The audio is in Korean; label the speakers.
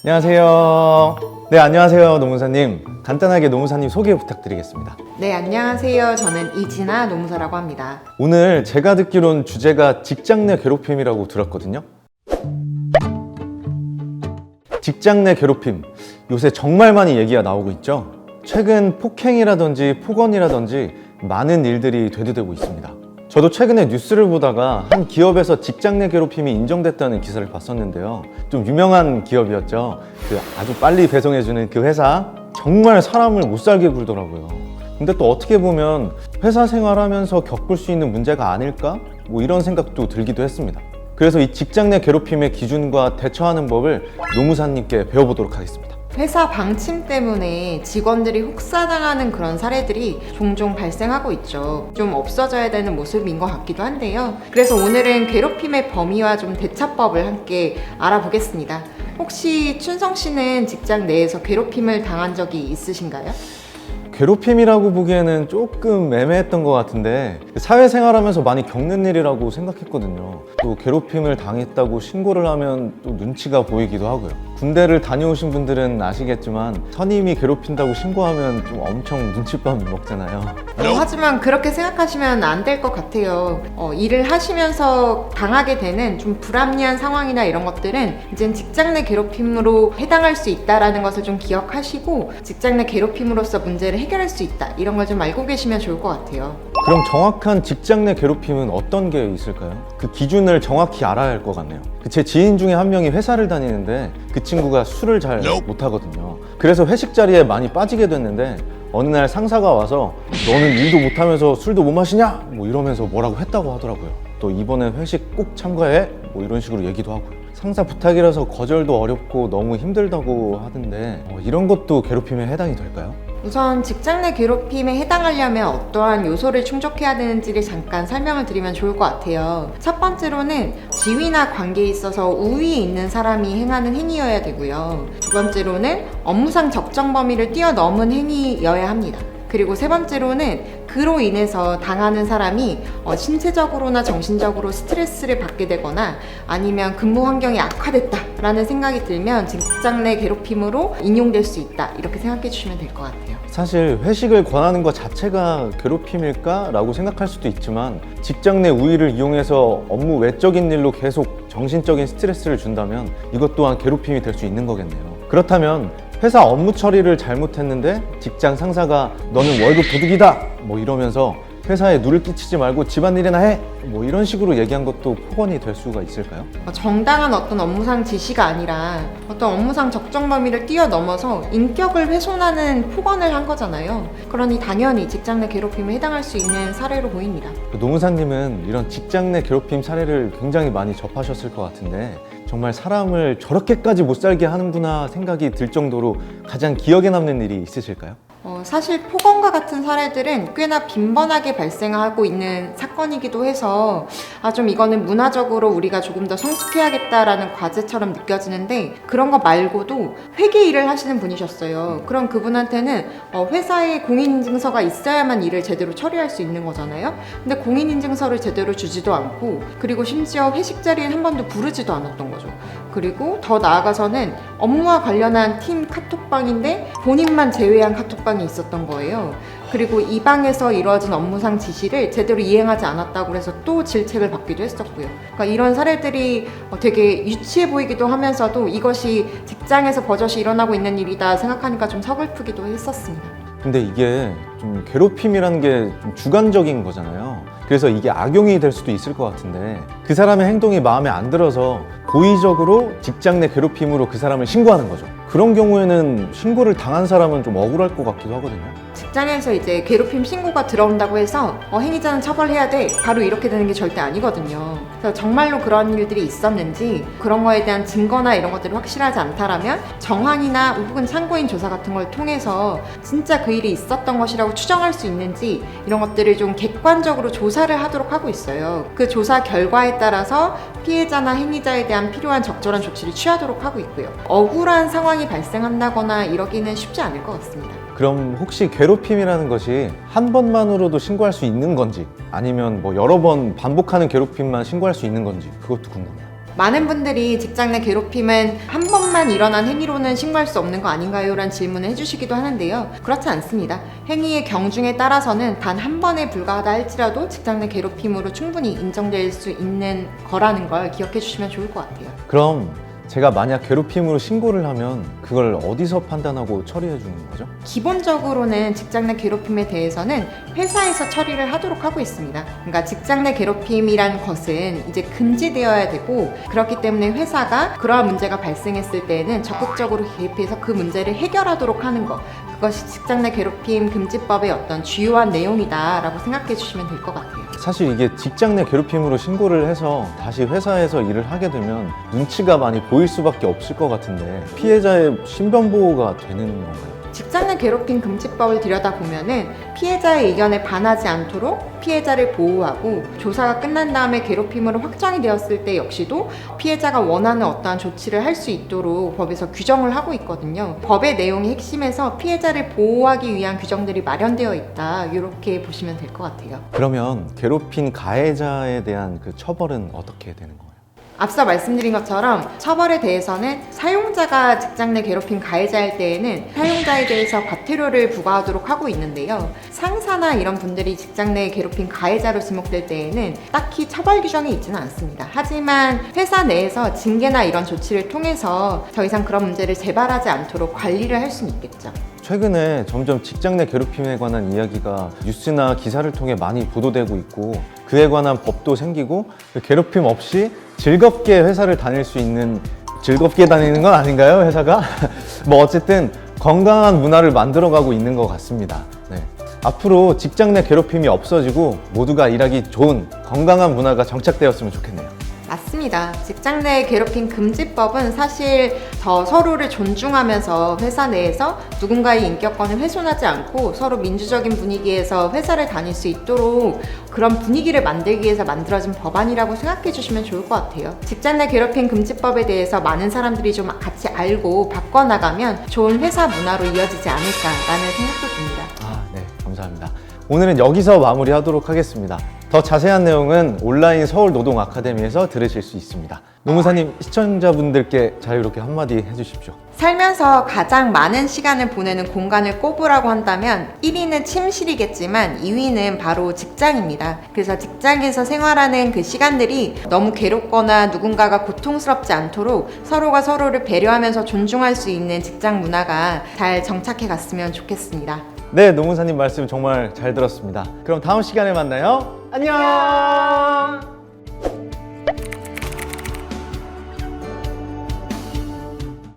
Speaker 1: 안녕하세요. 네, 안녕하세요, 노무사님. 간단하게 노무사님 소개 부탁드리겠습니다.
Speaker 2: 네, 안녕하세요. 저는 이진아 노무사라고 합니다.
Speaker 1: 오늘 제가 듣기론 주제가 직장 내 괴롭힘이라고 들었거든요. 직장 내 괴롭힘, 요새 정말 많이 얘기가 나오고 있죠. 최근 폭행이라든지 폭언이라든지 많은 일들이 되도되고 있습니다. 저도 최근에 뉴스를 보다가 한 기업에서 직장 내 괴롭힘이 인정됐다는 기사를 봤었는데요. 좀 유명한 기업이었죠. 아주 빨리 배송해주는 그 회사, 정말 사람을 못 살게 굴더라고요. 근데 또 어떻게 보면 회사 생활하면서 겪을 수 있는 문제가 아닐까? 이런 생각도 들기도 했습니다. 그래서 이 직장 내 괴롭힘의 기준과 대처하는 법을 노무사님께 배워보도록 하겠습니다.
Speaker 2: 회사 방침 때문에 직원들이 혹사당하는 그런 사례들이 종종 발생하고 있죠. 좀 없어져야 되는 모습인 것 같기도 한데요. 그래서 오늘은 괴롭힘의 범위와 좀 대처법을 함께 알아보겠습니다. 혹시 춘성 씨는 직장 내에서 괴롭힘을 당한 적이 있으신가요?
Speaker 1: 괴롭힘이라고 보기에는 조금 애매했던 것 같은데 사회생활하면서 많이 겪는 일이라고 생각했거든요. 또 괴롭힘을 당했다고 신고를 하면 또 눈치가 보이기도 하고요. 군대를 다녀오신 분들은 아시겠지만 선임이 괴롭힌다고 신고하면 좀 엄청 눈칫밥 먹잖아요.
Speaker 2: 하지만 그렇게 생각하시면 안 될 것 같아요. 일을 하시면서 당하게 되는 좀 불합리한 상황이나 이런 것들은 이제 직장 내 괴롭힘으로 해당할 수 있다는 것을 좀 기억하시고 직장 내 괴롭힘으로서 문제를 해결할 수 있다, 이런 걸 좀 알고 계시면 좋을 것 같아요.
Speaker 1: 그럼 정확한 직장 내 괴롭힘은 어떤 게 있을까요? 그 기준을 정확히 알아야 할 것 같네요. 제 지인 중에 한 명이 회사를 다니는데 그 친구가 술을 잘 못하거든요. 그래서 회식 자리에 많이 빠지게 됐는데 어느 날 상사가 와서 너는 일도 못하면서 술도 못 마시냐? 이러면서 뭐라고 했다고 하더라고요. 또 이번에 회식 꼭 참가해? 이런 식으로 얘기도 하고요. 상사 부탁이라서 거절도 어렵고 너무 힘들다고 하던데 이런 것도 괴롭힘에 해당이 될까요?
Speaker 2: 우선 직장 내 괴롭힘에 해당하려면 어떠한 요소를 충족해야 되는지를 잠깐 설명을 드리면 좋을 것 같아요. 첫 번째로는 지위나 관계에 있어서 우위에 있는 사람이 행하는 행위여야 되고요. 두 번째로는 업무상 적정 범위를 뛰어넘은 행위여야 합니다. 그리고 세 번째로는 그로 인해서 당하는 사람이 신체적으로나 정신적으로 스트레스를 받게 되거나 아니면 근무 환경이 악화됐다라는 생각이 들면 직장 내 괴롭힘으로 인용될 수 있다, 이렇게 생각해 주시면 될 것 같아요.
Speaker 1: 사실 회식을 권하는 것 자체가 괴롭힘일까? 라고 생각할 수도 있지만 직장 내 우위를 이용해서 업무 외적인 일로 계속 정신적인 스트레스를 준다면 이것 또한 괴롭힘이 될 수 있는 거겠네요. 그렇다면 회사 업무 처리를 잘못했는데 직장 상사가 너는 월급 도둑이다! 이러면서 회사에 누를 끼치지 말고 집안일이나 해! 이런 식으로 얘기한 것도 폭언이 될 수가 있을까요?
Speaker 2: 정당한 어떤 업무상 지시가 아니라 어떤 업무상 적정 범위를 뛰어넘어서 인격을 훼손하는 폭언을 한 거잖아요. 그러니 당연히 직장 내 괴롭힘에 해당할 수 있는 사례로 보입니다.
Speaker 1: 노무사님은 이런 직장 내 괴롭힘 사례를 굉장히 많이 접하셨을 것 같은데 정말 사람을 저렇게까지 못 살게 하는구나 생각이 들 정도로 가장 기억에 남는 일이 있으실까요?
Speaker 2: 사실 폭언과 같은 사례들은 꽤나 빈번하게 발생하고 있는 사건이기도 해서 좀 이거는 문화적으로 우리가 조금 더 성숙해야겠다라는 과제처럼 느껴지는데, 그런 거 말고도 회계 일을 하시는 분이셨어요. 그럼 그분한테는 회사에 공인인증서가 있어야만 일을 제대로 처리할 수 있는 거잖아요. 근데 공인인증서를 제대로 주지도 않고, 그리고 심지어 회식 자리에 한 번도 부르지도 않았던 거죠. 그리고 더 나아가서는 업무와 관련한 팀 카톡방인데 본인만 제외한 카톡방이 있었던 거예요. 그리고 이 방에서 이루어진 업무상 지시를 제대로 이행하지 않았다고 해서 또 질책을 받기도 했었고요. 그러니까 이런 사례들이 되게 유치해 보이기도 하면서도 이것이 직장에서 버젓이 일어나고 있는 일이다 생각하니까 좀 서글프기도 했었습니다.
Speaker 1: 근데 이게 좀 괴롭힘이라는 게 좀 주관적인 거잖아요. 그래서 이게 악용이 될 수도 있을 것 같은데 그 사람의 행동이 마음에 안 들어서 고의적으로 직장 내 괴롭힘으로 그 사람을 신고하는 거죠. 그런 경우에는 신고를 당한 사람은 좀 억울할 것 같기도 하거든요.
Speaker 2: 직장에서 이제 괴롭힘 신고가 들어온다고 해서 행위자는 처벌해야 돼, 바로 이렇게 되는 게 절대 아니거든요. 그래서 정말로 그런 일들이 있었는지 그런 거에 대한 증거나 이런 것들이 확실하지 않다라면 정황이나 혹은 참고인 조사 같은 걸 통해서 진짜 그 일이 있었던 것이라고 추정할 수 있는지 이런 것들을 좀 객관적으로 조사를 하도록 하고 있어요. 그 조사 결과에 따라서 피해자나 행위자에 대한 필요한 적절한 조치를 취하도록 하고 있고요. 억울한 상황이 발생한다거나 이러기는 쉽지 않을 것 같습니다.
Speaker 1: 그럼 혹시 괴롭힘이라는 것이 한 번만으로도 신고할 수 있는 건지 아니면 여러 번 반복하는 괴롭힘만 신고할 수 있는 건지 그것도 궁금해요.
Speaker 2: 많은 분들이 직장 내 괴롭힘은 한 번만 일어난 행위로는 신고할 수 없는 거 아닌가요? 라는 질문을 해주시기도 하는데요. 그렇지 않습니다. 행위의 경중에 따라서는 단 한 번에 불과하다 할지라도 직장 내 괴롭힘으로 충분히 인정될 수 있는 거라는 걸 기억해 주시면 좋을 것 같아요.
Speaker 1: 그럼 제가 만약 괴롭힘으로 신고를 하면 그걸 어디서 판단하고 처리해 주는 거죠?
Speaker 2: 기본적으로는 직장 내 괴롭힘에 대해서는 회사에서 처리를 하도록 하고 있습니다. 그러니까 직장 내 괴롭힘이라는 것은 이제 금지되어야 되고, 그렇기 때문에 회사가 그러한 문제가 발생했을 때에는 적극적으로 개입해서 그 문제를 해결하도록 하는 것, 그것이 직장 내 괴롭힘 금지법의 어떤 주요한 내용이다라고 생각해 주시면 될 것 같아요.
Speaker 1: 사실 이게 직장 내 괴롭힘으로 신고를 해서 다시 회사에서 일을 하게 되면 눈치가 많이 보일 수밖에 없을 것 같은데 피해자의 신변보호가 되는 건가요?
Speaker 2: 직장 내 괴롭힘 금지법을 들여다보면은 피해자의 의견에 반하지 않도록 피해자를 보호하고, 조사가 끝난 다음에 괴롭힘으로 확정이 되었을 때 역시도 피해자가 원하는 어떠한 조치를 할 수 있도록 법에서 규정을 하고 있거든요. 법의 내용의 핵심에서 피해자를 보호하기 위한 규정들이 마련되어 있다, 이렇게 보시면 될 것 같아요.
Speaker 1: 그러면 괴롭힌 가해자에 대한 그 처벌은 어떻게 되는 거예요?
Speaker 2: 앞서 말씀드린 것처럼 처벌에 대해서는 사용자가 직장 내 괴롭힘 가해자일 때에는 사용자에 대해서 과태료를 부과하도록 하고 있는데요. 상사나 이런 분들이 직장 내 괴롭힘 가해자로 지목될 때에는 딱히 처벌 규정이 있지는 않습니다. 하지만 회사 내에서 징계나 이런 조치를 통해서 더 이상 그런 문제를 재발하지 않도록 관리를 할 수는 있겠죠.
Speaker 1: 최근에 점점 직장 내 괴롭힘에 관한 이야기가 뉴스나 기사를 통해 많이 보도되고 있고, 그에 관한 법도 생기고, 그 괴롭힘 없이 즐겁게 회사를 다닐 수 있는, 즐겁게 다니는 건 아닌가요, 회사가? 뭐 어쨌든 건강한 문화를 만들어가고 있는 것 같습니다. 네. 앞으로 직장 내 괴롭힘이 없어지고 모두가 일하기 좋은 건강한 문화가 정착되었으면 좋겠네요.
Speaker 2: 맞습니다. 직장 내 괴롭힘 금지법은 사실 더 서로를 존중하면서 회사 내에서 누군가의 인격권을 훼손하지 않고 서로 민주적인 분위기에서 회사를 다닐 수 있도록 그런 분위기를 만들기 위해서 만들어진 법안이라고 생각해 주시면 좋을 것 같아요. 직장 내 괴롭힘 금지법에 대해서 많은 사람들이 좀 같이 알고 바꿔나가면 좋은 회사 문화로 이어지지 않을까라는 생각도 듭니다.
Speaker 1: 네, 감사합니다. 오늘은 여기서 마무리하도록 하겠습니다. 더 자세한 내용은 온라인 서울 노동 아카데미에서 들으실 수 있습니다. 노무사님, 시청자분들께 자유롭게 한마디 해주십시오.
Speaker 2: 살면서 가장 많은 시간을 보내는 공간을 꼽으라고 한다면 1위는 침실이겠지만 2위는 바로 직장입니다. 그래서 직장에서 생활하는 그 시간들이 너무 괴롭거나 누군가가 고통스럽지 않도록 서로가 서로를 배려하면서 존중할 수 있는 직장 문화가 잘 정착해 갔으면 좋겠습니다.
Speaker 1: 네, 노무사님 말씀 정말 잘 들었습니다. 그럼 다음 시간에 만나요. 안녕!